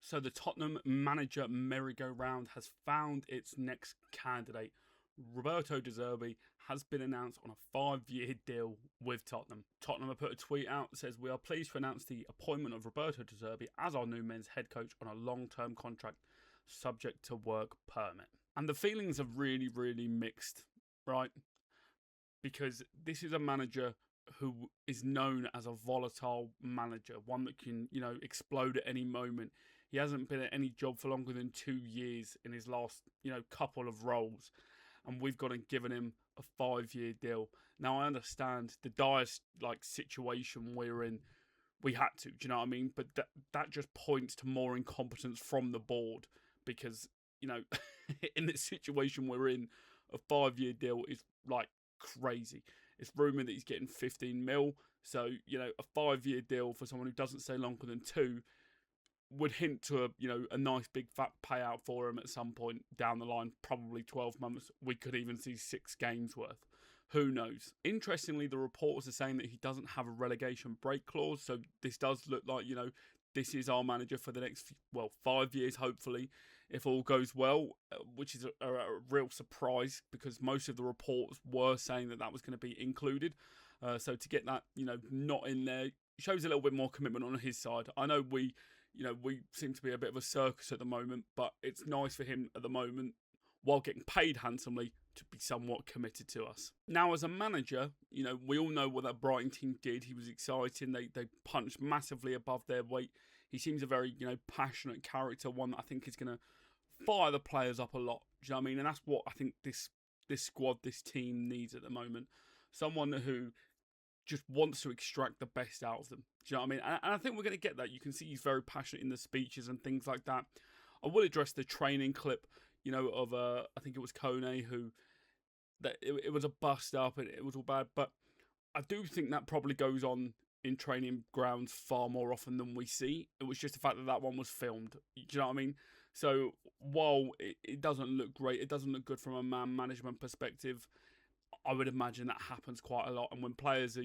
So the Tottenham manager merry-go-round has found its next candidate. Roberto De Zerbi has been announced on a 5-year deal with Tottenham. Tottenham have put a tweet out that says, "We are pleased to announce the appointment of Roberto De Zerbi as our new men's head coach on a long-term contract subject to work permit." And the feelings are really, really mixed, right? Because this is a manager who is known as a volatile manager, one that can, explode at any moment. He hasn't been at any job for longer than 2 years in his last, couple of roles. And we've gone and given him a 5-year deal. Now, I understand the dire, situation we're in. We had to, do you know what I mean? But that just points to more incompetence from the board because, in the situation we're in, a 5-year deal is, crazy. It's rumoured that he's getting 15 mil. So, a 5-year deal for someone who doesn't stay longer than 2 would hint to a nice big fat payout for him at some point down the line, probably 12 months. We could even see 6 games worth. Who knows? Interestingly, the reporters are saying that he doesn't have a relegation break clause. So this does look like, this is our manager for the next, 5 years, hopefully, if all goes well, which is a real surprise because most of the reports were saying that was going to be included. So to get that, not in there shows a little bit more commitment on his side. I know we seem to be a bit of a circus at the moment, but it's nice for him at the moment, while getting paid handsomely, to be somewhat committed to us. Now, as a manager, we all know what that Brighton team did. He was exciting. They punched massively above their weight. He seems a very, passionate character, one that I think is going to fire the players up a lot. Do you know what I mean? And that's what I think this squad, this team needs at the moment. Someone who just wants to extract the best out of them. Do you know what I mean? And I think we're going to get that. You can see he's very passionate in the speeches and things like that. I will address the training clip, of I think it was Kone who that it was a bust up and it was all bad. But I do think that probably goes on in training grounds far more often than we see. It was just the fact that one was filmed. Do you know what I mean? So while it doesn't look great, it doesn't look good from a man management perspective. I would imagine that happens quite a lot. And when players are,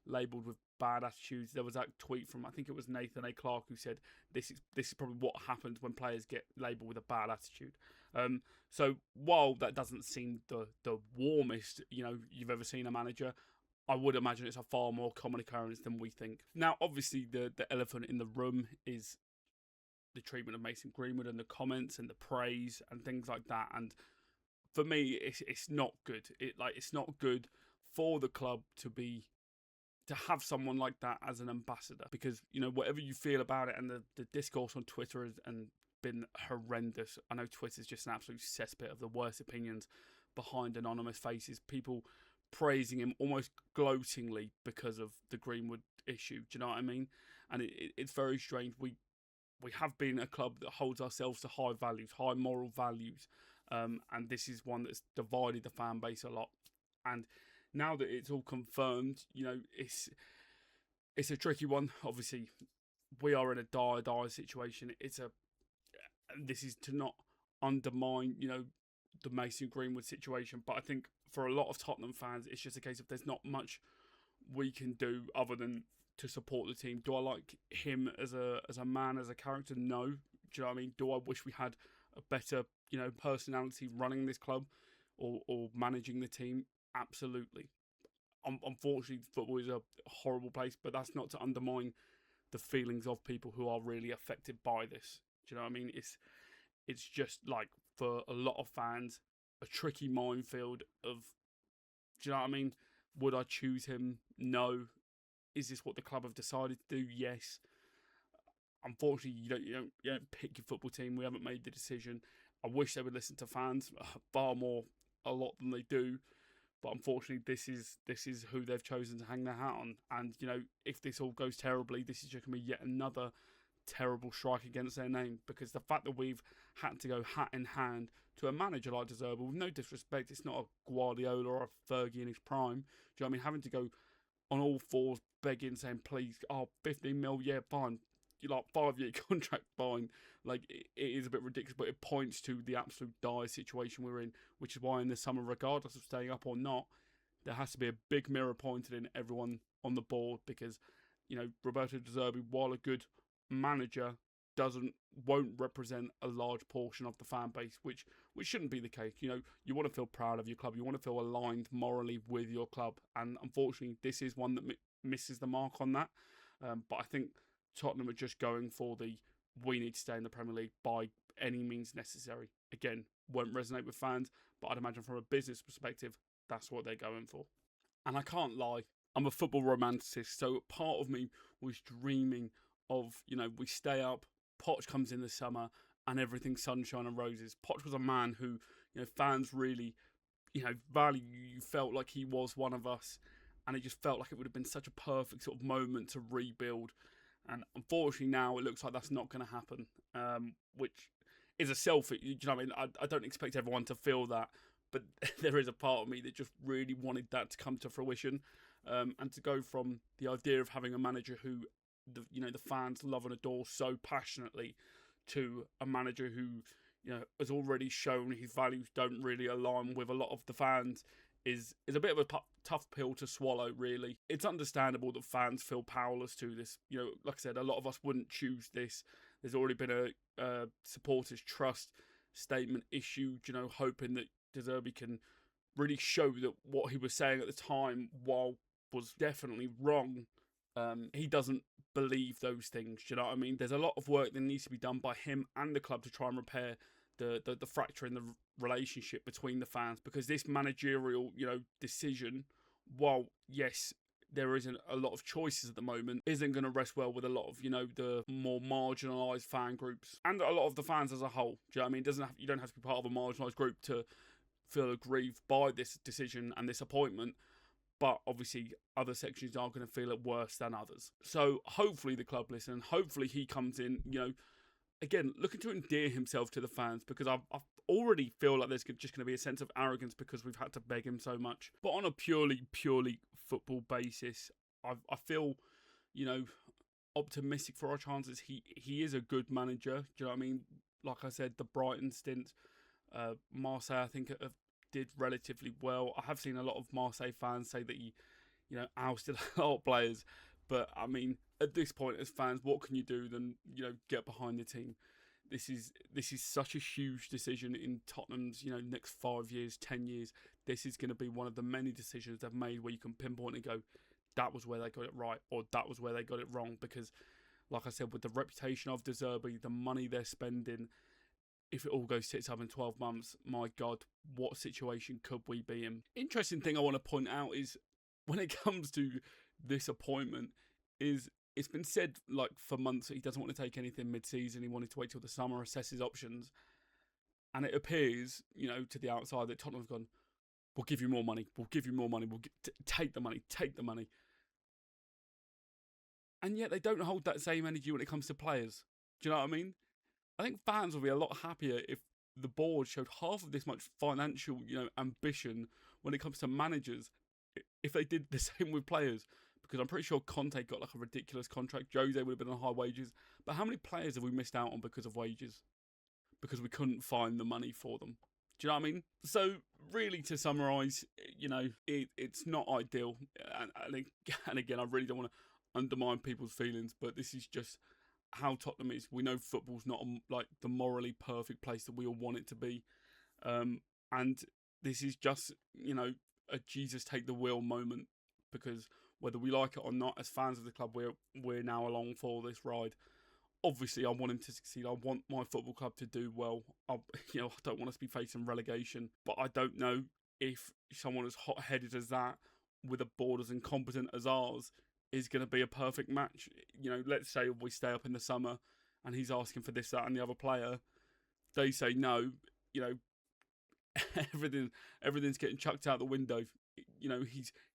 labelled with bad attitudes, there was that tweet from, I think it was Nathan A. Clark, who said, this is probably what happens when players get labelled with a bad attitude. So while that doesn't seem the warmest, you've ever seen a manager, I would imagine it's a far more common occurrence than we think. Now, obviously, the elephant in the room is the treatment of Mason Greenwood and the comments and the praise and things like that. And for me, it's not good. It's not good for the club to have someone like that as an ambassador, because whatever you feel about it, and the discourse on Twitter has been horrendous. I know Twitter's just an absolute cesspit of the worst opinions behind anonymous faces. People praising him almost gloatingly because of the Greenwood issue. Do you know what I mean? And it's very strange. We have been a club that holds ourselves to high values, high moral values. And this is one that's divided the fan base a lot. And now that it's all confirmed, it's a tricky one. Obviously, we are in a dire situation. This is to not undermine, the Mason Greenwood situation. But I think for a lot of Tottenham fans, it's just a case of there's not much we can do other than to support the team. Do I like him as a man, as a character? No. Do you know what I mean? Do I wish we had a better, personality running this club or managing the team? Absolutely. Unfortunately, football is a horrible place, but that's not to undermine the feelings of people who are really affected by this. Do you know what I mean? It's just for a lot of fans, a tricky minefield of, do you know what I mean? Would I choose him? No. Is this what the club have decided to do? Yes. Unfortunately, you don't pick your football team. We haven't made the decision. I wish they would listen to fans far more a lot than they do. But unfortunately, this is who they've chosen to hang their hat on. And, if this all goes terribly, this is just going to be yet another terrible strike against their name. Because the fact that we've had to go hat in hand to a manager like De Zerbi, with no disrespect, it's not a Guardiola or a Fergie in his prime. Do you know what I mean? Having to go on all fours, begging, saying, please, 15 mil, yeah, fine. 5-year contract, fine. It is a bit ridiculous, but it points to the absolute dire situation we're in, which is why in the summer, regardless of staying up or not, there has to be a big mirror pointed in everyone on the board, because, Roberto De Zerbi, while a good manager, doesn't won't represent a large portion of the fan base, which shouldn't be the case. You want to feel proud of your club. You want to feel aligned morally with your club. And unfortunately, this is one that misses the mark on that. But I think Tottenham are just going for we need to stay in the Premier League by any means necessary. Again, won't resonate with fans, but I'd imagine from a business perspective, that's what they're going for. And I can't lie, I'm a football romanticist, so part of me was dreaming of, we stay up, Poch comes in the summer, and everything's sunshine and roses. Poch was a man who, fans really, value. You felt like he was one of us, and it just felt like it would have been such a perfect sort of moment to rebuild. And unfortunately now it looks like that's not going to happen, which is a selfish, you know what I mean? I don't expect everyone to feel that, but there is a part of me that just really wanted that to come to fruition, and to go from the idea of having a manager who the fans love and adore so passionately to a manager who has already shown his values don't really align with a lot of the fans is a bit of a tough pill to swallow, really. It's understandable that fans feel powerless to this. Like I said, a lot of us wouldn't choose this. There's already been a supporters trust statement issued, hoping that De Zerbi can really show that what he was saying at the time, while was definitely wrong, he doesn't believe those things. Do you know what I mean? There's a lot of work that needs to be done by him and the club to try and repair the fracture in the relationship between the fans, because this managerial, decision, while yes, there isn't a lot of choices at the moment, isn't going to rest well with a lot of, the more marginalised fan groups and a lot of the fans as a whole. Do you know what I mean? You don't have to be part of a marginalised group to feel aggrieved by this decision and this appointment. But obviously, other sections are going to feel it worse than others. So hopefully the club listen. Hopefully he comes in, again, looking to endear himself to the fans, because I already feel like there's just going to be a sense of arrogance because we've had to beg him so much. But on a purely football basis, I feel, optimistic for our chances. He is a good manager. Do you know what I mean? Like I said, the Brighton stint, Marseille, I think, did relatively well. I have seen a lot of Marseille fans say that he, ousted a lot of players. But, I mean, at this point as fans, what can you do than, get behind the team? This is such a huge decision in Tottenham's, next 5 years, 10 years. This is going to be one of the many decisions they've made where you can pinpoint and go, that was where they got it right, or that was where they got it wrong. Because, like I said, with the reputation of De Zerbi, the money they're spending, if it all goes tits up in 12 months, my God, what situation could we be in? Interesting thing I want to point out is when it comes to this appointment, is it's been said like for months that he doesn't want to take anything mid-season. He wanted to wait till the summer, assess his options. And it appears, to the outside that Tottenham have gone, we'll give you more money. We'll give you more money. Take the money. Take the money. And yet they don't hold that same energy when it comes to players. Do you know what I mean? I think fans will be a lot happier if the board showed half of this much financial, ambition when it comes to managers, if they did the same with players. Because I'm pretty sure Conte got like a ridiculous contract. Jose would have been on high wages. But how many players have we missed out on because of wages? Because we couldn't find the money for them. Do you know what I mean? So really, to summarise, it's not ideal. And again, I really don't want to undermine people's feelings, but this is just how Tottenham is. We know football's not like the morally perfect place that we all want it to be. And this is just, a Jesus take the wheel moment, because whether we like it or not, as fans of the club, we're now along for this ride. Obviously, I want him to succeed. I want my football club to do well. I don't want us to be facing relegation. But I don't know if someone as hot-headed as that, with a board as incompetent as ours, is going to be a perfect match. Let's say we stay up in the summer and he's asking for this, that, and the other player. They say no. Everything's getting chucked out the window.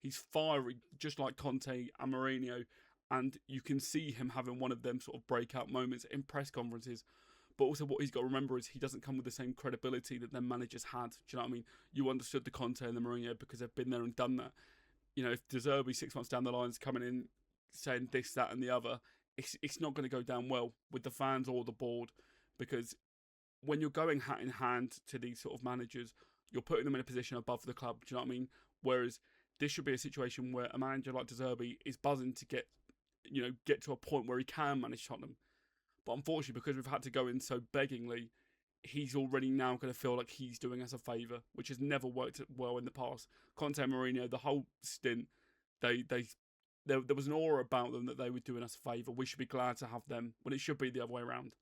He's fiery, just like Conte and Mourinho, and you can see him having one of them sort of breakout moments in press conferences. But also what he's got to remember is he doesn't come with the same credibility that their managers had. Do you know what I mean? You understood the Conte and the Mourinho because they've been there and done that. If De Zerbi 6 months down the line is coming in saying this, that, and the other, it's not going to go down well with the fans or the board, because when you're going hat in hand to these sort of managers, you're putting them in a position above the club. Do you know what I mean? Whereas this should be a situation where a manager like De Zerbi is buzzing to get to a point where he can manage Tottenham. But unfortunately, because we've had to go in so beggingly, he's already now going to feel like he's doing us a favour, which has never worked well in the past. Conte and Mourinho, the whole stint, there was an aura about them that they were doing us a favour. We should be glad to have them, when it should be the other way around.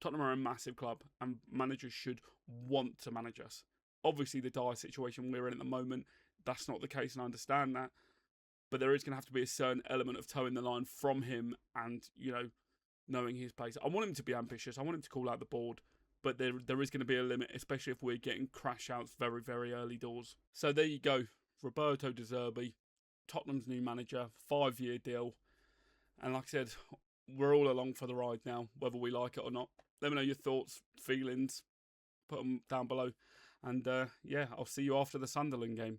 Tottenham are a massive club, and managers should want to manage us. Obviously, the dire situation we're in at the moment, that's not the case, and I understand that. But there is going to have to be a certain element of toeing the line from him and, knowing his place. I want him to be ambitious. I want him to call out the board. But there is going to be a limit, especially if we're getting crash outs very, very early doors. So there you go. Roberto De Zerbi, Tottenham's new manager, 5-year deal. And like I said, we're all along for the ride now, whether we like it or not. Let me know your thoughts, feelings. Put them down below. And I'll see you after the Sunderland game.